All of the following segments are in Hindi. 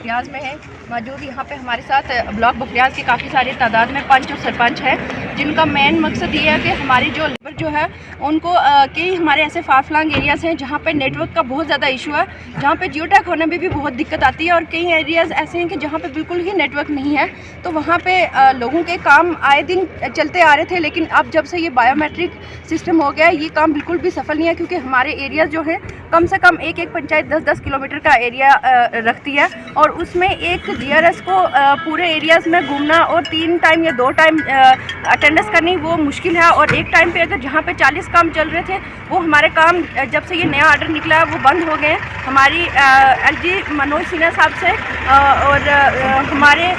बखरियाज में है मौजूद। यहाँ पे हमारे साथ ब्लॉक बखरियाज के काफ़ी सारे तादाद में पंच और सरपंच हैं, जिनका मेन मकसद ये है कि हमारी जो लेबर जो है उनको कई हमारे ऐसे फार फ्लंग एरियाज़ हैं जहाँ पे नेटवर्क का बहुत ज़्यादा इशू है, जहाँ पे जियो टैग होने में भी बहुत दिक्कत आती है, और कई एरियाज़ ऐसे हैं कि जहाँ पे बिल्कुल ही नेटवर्क नहीं है। तो वहाँ पे लोगों के काम आए दिन चलते आ रहे थे, लेकिन अब जब से ये बायोमेट्रिक सिस्टम हो गया है ये काम बिल्कुल भी सफल नहीं है, क्योंकि हमारे एरियाज़ जो है कम से कम एक पंचायत 10-10 किलोमीटर का एरिया रखती है, और उसमें एक GRS को पूरे एरियाज़ में घूमना और 3 टाइम या 2 टाइम अटेंडेंस करनी वो मुश्किल है। और एक टाइम पे अगर जहाँ पे 40 काम चल रहे थे वो हमारे काम जब से ये नया ऑर्डर निकला है वो बंद हो गए। हमारी LG मनोज सिन्हा साहब से और हमारे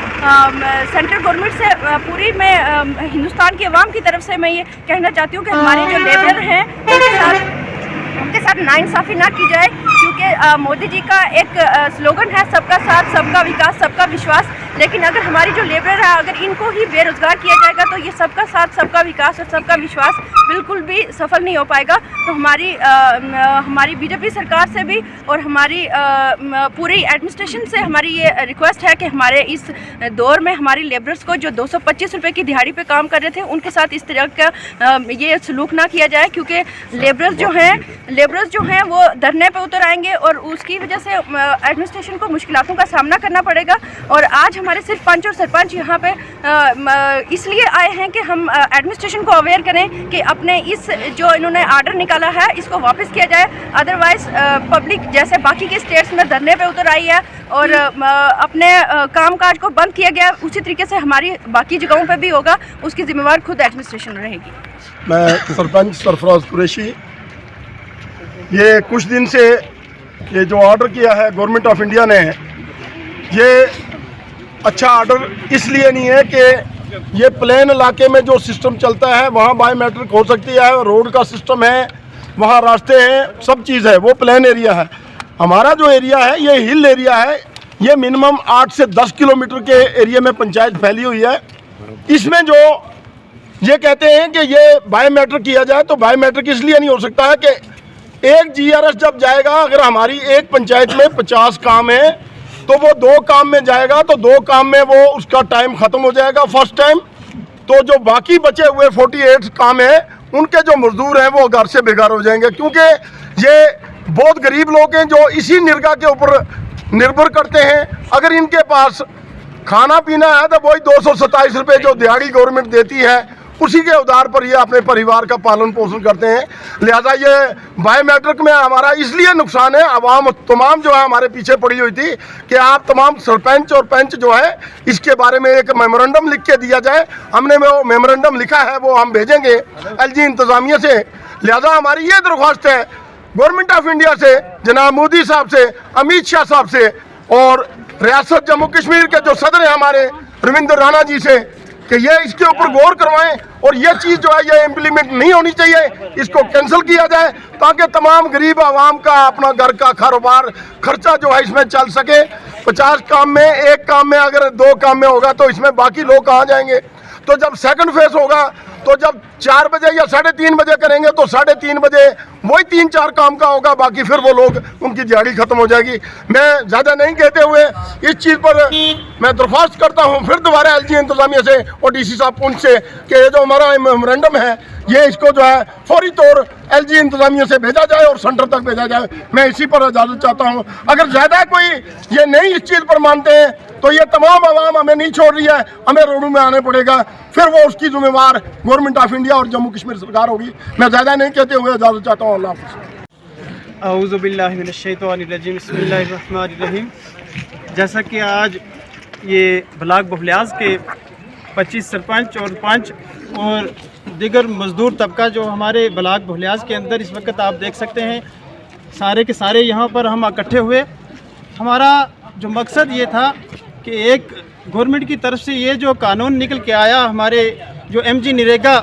सेंट्रल गवर्नमेंट से पूरी मैं हिंदुस्तान की आवाम की तरफ से मैं ये कहना चाहती हूँ कि हमारे जो लेबर हैं उनके साथ नाइंसाफ़ी ना की जाए, क्योंकि मोदी जी का एक स्लोगन है सबका साथ सबका विकास सबका विश्वास। लेकिन अगर हमारी जो लेबर है अगर इनको ही बेरोज़गार किया जाएगा तो ये सबका साथ सबका विकास और सबका विश्वास बिल्कुल भी सफल नहीं हो पाएगा। तो हमारी BJP सरकार से भी और हमारी पूरी एडमिनिस्ट्रेशन से हमारी ये रिक्वेस्ट है कि हमारे इस दौर में हमारी लेबरर्स को जो 225 रुपये की दिहाड़ी पे काम कर रहे थे उनके साथ इस तरह का ये सलूक ना किया जाए, क्योंकि लेबरर्स जो हैं वो धरने पे उतर आएंगे और उसकी वजह से एडमिनिस्ट्रेशन को मुश्किलों का सामना करना पड़ेगा। और आज हमारे सिर्फ पंच और सरपंच यहाँ पे इसलिए आए हैं कि हम एडमिनिस्ट्रेशन को अवेयर करें कि अपने इस जो इन्होंने आर्डर निकाला है इसको वापस किया जाए। अदरवाइज़ पब्लिक जैसे बाकी के स्टेट्स में धरने पे उतर आई है और अपने कामकाज को बंद किया गया, उसी तरीके से हमारी बाकी जगहों पे भी होगा, उसकी जिम्मेवार खुद एडमिनिस्ट्रेशन रहेगी। मैं सरपंच सरफराज कुरैशी, ये कुछ दिन से ये जो ऑर्डर किया है गवर्नमेंट ऑफ इंडिया ने, ये अच्छा ऑर्डर इसलिए नहीं है कि ये प्लेन इलाके में जो सिस्टम चलता है वहाँ बायोमेट्रिक हो सकती है, रोड का सिस्टम है, वहाँ रास्ते हैं, सब चीज़ है, वो प्लेन एरिया है। हमारा जो एरिया है ये हिल एरिया है, ये मिनिमम 8 से 10 किलोमीटर के एरिया में पंचायत फैली हुई है। इसमें जो ये कहते हैं कि ये बायोमेट्रिक किया जाए, तो बायोमेट्रिक इसलिए नहीं हो सकता है कि एक GRS जब जाएगा, अगर हमारी एक पंचायत में 50 काम है तो वो 2 काम में जाएगा, तो 2 काम में वो उसका टाइम ख़त्म हो जाएगा फर्स्ट टाइम। तो जो बाकी बचे हुए 48 काम है उनके जो मजदूर हैं वो घर से बेकार हो जाएंगे, क्योंकि ये बहुत गरीब लोग हैं जो इसी निर्गा के ऊपर निर्भर करते हैं। अगर इनके पास खाना पीना है तो वही 227 रुपये जो दिहाड़ी गवर्नमेंट देती है उसी के आधार पर ये अपने परिवार का पालन पोषण करते हैं। लिहाजा ये बायोमेट्रिक में हमारा इसलिए नुकसान है, आवाम तमाम जो है हमारे पीछे पड़ी हुई थी कि आप तमाम सरपंच और पंच जो है इसके बारे में एक मेमोरेंडम लिख के दिया जाए। हमने वो मेमोरेंडम लिखा है, वो हम भेजेंगे LG इंतज़ामिया से। लिहाजा हमारी ये दरख्वास्त है गवर्नमेंट ऑफ इंडिया से, जनाब मोदी साहब से, अमित शाह साहब से, और रियासत जम्मू कश्मीर के जो सदर हैं हमारे रविंद्र राणा जी से, कि ये इसके ऊपर गौर करवाएं और ये चीज़ जो है ये इम्प्लीमेंट नहीं होनी चाहिए, इसको कैंसिल किया जाए ताकि तमाम गरीब आवाम का अपना घर का कारोबार खर्चा जो है इसमें चल सके। 50 काम में एक काम में अगर 2 काम में होगा तो इसमें बाकी लोग कहाँ जाएंगे। तो जब सेकंड फेज होगा तो जब 4 बजे या 3:30 बजे करेंगे तो 3:30 बजे वही 3-4 काम का होगा, बाकी फिर वो लोग उनकी दिहाड़ी खत्म हो जाएगी। मैं ज़्यादा नहीं कहते हुए इस चीज़ पर मैं दरख्वास्त करता हूँ फिर दोबारा LG इंतज़ामिया से और DC साहब पुंछ से कि ये जो हमारा मेमोरेंडम है ये इसको जो है फौरी तौर LG इंतज़ामिया से भेजा जाए और सेंटर तक भेजा जाए। मैं इसी पर इजाज़त चाहता हूँ। अगर ज़्यादा कोई ये नहीं इस चीज़ पर मानते हैं तो ये तमाम आवाम हमें नहीं छोड़ रही है, हमें रोडों में आने पड़ेगा, फिर वो उसकी जिम्मेवार गवर्नमेंट ऑफ इंडिया और जम्मू कश्मीर सरकार होगी। मैं ज़्यादा नहीं कहते हुए इजाज़त चाहता हूँ। अल्लाह हाफ़िज़। औज़ु बिल्लाहि मिनश शैतानिर रजीम, बिस्मिल्लाहिर रहमानिर रहीम। जैसा कि आज ये ब्लॉक बखरियाज के 25 सरपंच और पंच और दिगर मज़दूर तबका जो हमारे ब्लॉक बखरियाज के अंदर इस वक्त आप देख सकते हैं, सारे के सारे यहाँ पर हम इकट्ठे हुए। हमारा जो मकसद ये था कि एक गवर्नमेंट की तरफ से ये जो कानून निकल के आया, हमारे जो MG नरेगा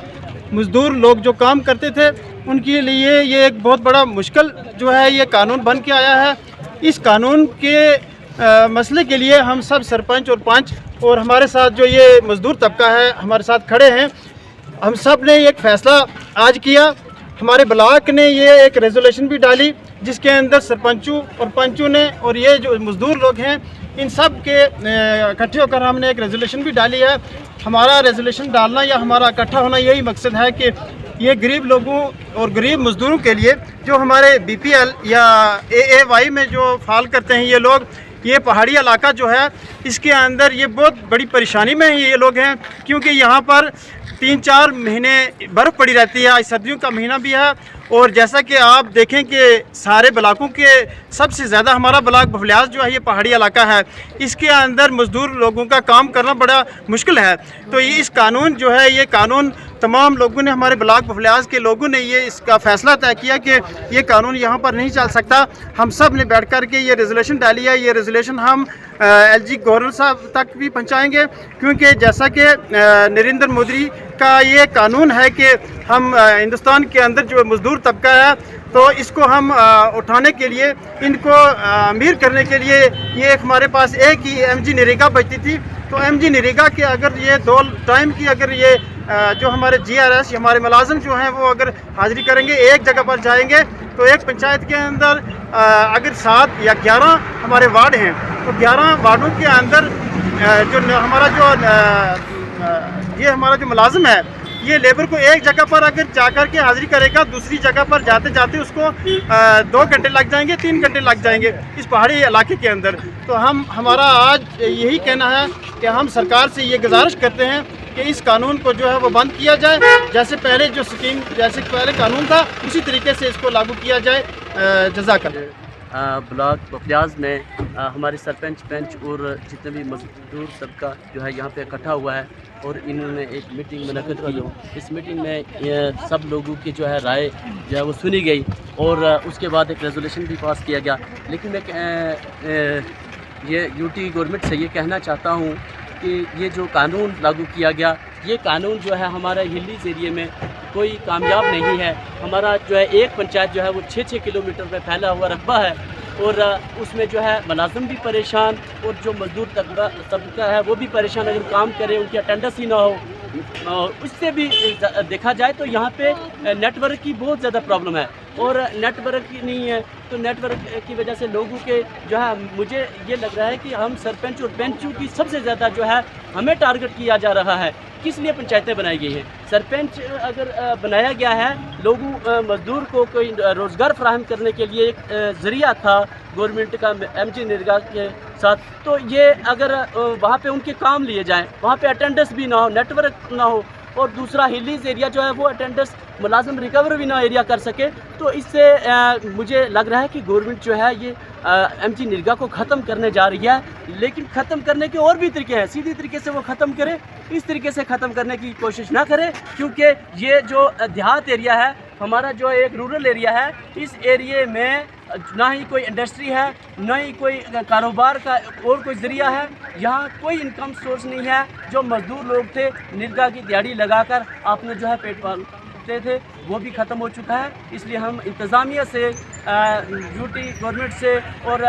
मज़दूर लोग जो काम करते थे उनके लिए ये एक बहुत बड़ा मुश्किल जो है ये कानून बन के आया है। इस कानून के मसले के लिए हम सब सरपंच और पंच और हमारे साथ जो ये मज़दूर तबका है हमारे साथ खड़े हैं, हम सब ने एक फ़ैसला आज किया। हमारे ब्लॉक ने ये एक रेजोल्यूशन भी डाली जिसके अंदर सरपंचों और पंचों ने और ये जो मज़दूर लोग हैं इन सब के इकट्ठे होकर हमने एक रेजोल्यूशन भी डाली है। हमारा रेजोल्यूशन डालना या हमारा इकट्ठा होना यही मकसद है कि ये गरीब लोगों और गरीब मज़दूरों के लिए जो हमारे BPL या AAY में जो फाल करते हैं ये लोग, ये पहाड़ी इलाका जो है इसके अंदर ये बहुत बड़ी परेशानी में ये लोग हैं, क्योंकि यहाँ पर 3-4 महीने बर्फ़ पड़ी रहती है, आज सर्दियों का महीना भी है। और जैसा कि आप देखें कि सारे ब्लाकों के सबसे ज़्यादा हमारा ब्लाक बफलियाज जो है ये पहाड़ी इलाका है, इसके अंदर मज़दूर लोगों का काम करना बड़ा मुश्किल है। तो ये इस कानून जो है ये कानून तमाम लोगों ने, हमारे ब्लाक बफलियाज के लोगों ने ये इसका फ़ैसला तय किया कि ये कानून यहाँ पर नहीं चल सकता। हम सब ने बैठ कर के ये रेजोल्यूशन डाली है। ये रेजोल्यूशन हम LG गवर्नर साहब तक भी पहुँचाएँगे, क्योंकि जैसा कि नरेंद्र मोदी का ये कानून है कि हम हिंदुस्तान के अंदर जो मज़दूर तबका है तो इसको हम उठाने के लिए, इनको अमीर करने के लिए ये एक हमारे पास एक ही MG नरेगा बचती थी। तो MG नरेगा के अगर ये 2 टाइम की अगर ये जो हमारे GRS या हमारे मुलाजिम जो हैं वो अगर हाज़िरी करेंगे, एक जगह पर जाएंगे, तो एक पंचायत के अंदर अगर 7 या 11 हमारे वार्ड हैं तो 11 वार्डों के अंदर जो हमारा जो मुलाजिम है ये लेबर को एक जगह पर अगर जाकर के हाज़िरी करेगा, दूसरी जगह पर जाते जाते उसको 2 घंटे लग जाएंगे, 3 घंटे लग जाएंगे इस पहाड़ी इलाके के अंदर। तो हमारा आज यही कहना है कि हम सरकार से ये गुजारिश करते हैं कि इस कानून को जो है वो बंद किया जाए, जैसे पहले जो स्कीम, जैसे पहले कानून था उसी तरीके से इसको लागू किया जाए। जज़ाकल्लाह। ब्लॉक बफलियाज में हमारे सरपंच पंच और जितने भी मजदूर सबका जो है यहाँ पे इकट्ठा हुआ है और इन्होंने एक मीटिंग मुनक़्क़िद की। इस मीटिंग में सब लोगों की जो है राय जो है वो सुनी गई और उसके बाद एक रेजोल्यूशन भी पास किया गया। लेकिन मैं ये UT गवर्नमेंट से ये कहना चाहता हूँ कि ये जो कानून लागू किया गया, ये कानून जो है हमारे हिलीज एरिए में कोई कामयाब नहीं है। हमारा जो है एक पंचायत जो है वो 6-6 किलोमीटर में फैला हुआ रकबा है और उसमें जो है मुलाजिम भी परेशान और जो मजदूर तबका है वो भी परेशान, अगर काम करे उनकी अटेंडेंस ही ना हो। उससे भी देखा जाए तो यहाँ पे नेटवर्क की बहुत ज़्यादा प्रॉब्लम है और नेटवर्क नहीं है, तो नेटवर्क की वजह से लोगों के जो है, मुझे ये लग रहा है कि हम सरपंच और पंचों की सबसे ज़्यादा जो है हमें टारगेट किया जा रहा है। किस लिए पंचायतें बनाई गई हैं? सरपंच अगर बनाया गया है लोगों मज़दूर को कोई रोज़गार फराहम करने के लिए एक ज़रिया था गवर्नमेंट का MG नरेगा के साथ, तो ये अगर वहाँ पे उनके काम लिए जाएं, वहाँ पे अटेंडेंस भी ना हो, नेटवर्क ना हो और दूसरा हिलीज एरिया जो है वो अटेंडेंस मुलाजिम रिकवर भी ना एरिया कर सके, तो इससे मुझे लग रहा है कि गवर्नमेंट जो है ये MG नरेगा को ख़त्म करने जा रही है। लेकिन ख़त्म करने के और भी तरीके हैं, सीधी तरीके से वो ख़त्म करे, इस तरीके से ख़त्म करने की कोशिश ना करे, क्योंकि ये जो देहात एरिया है हमारा, जो एक रूरल एरिया है, इस एरिए में ना ही कोई इंडस्ट्री है, ना ही कोई कारोबार का और कोई ज़रिया है, यहाँ कोई इनकम सोर्स नहीं है। जो मज़दूर लोग थे नरेगा की दिहाड़ी लगाकर आपने जो है पेट पालते थे वो भी ख़त्म हो चुका है। इसलिए हम इंतज़ामिया से, UT गवर्नमेंट से और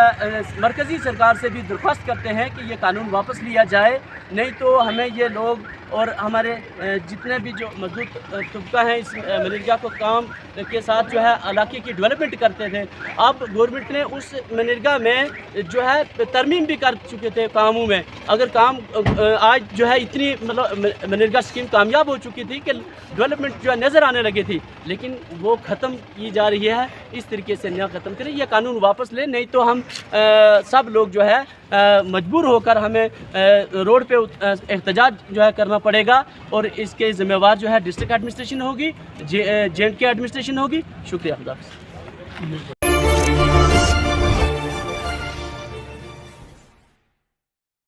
मरकज़ी सरकार से भी दरख्वास्त करते हैं कि ये कानून वापस लिया जाए, नहीं तो हमें ये लोग और हमारे जितने भी जो मजदूर तबका हैं इस मनरेगा को काम के साथ जो है इलाके की डेवलपमेंट करते थे, अब गवर्नमेंट ने उस मनरेगा में जो है तरमीम भी कर चुके थे कामों में। अगर काम आज जो है इतनी मतलब मनरेगा स्कीम कामयाब हो चुकी थी कि डेवलपमेंट जो है नज़र आने लगी थी, लेकिन वो ख़त्म की जा रही है। इस तरीके से ना ख़त्म करें, यह कानून वापस लें, नहीं तो हम सब लोग जो है मजबूर होकर हमें रोड पे एहतजाज जो है करना पड़ेगा और इसके ज़िम्मेवार जो है डिस्ट्रिक्ट एडमिनिस्ट्रेशन होगी, J&K एडमिनिस्ट्रेशन होगी। शुक्रिया।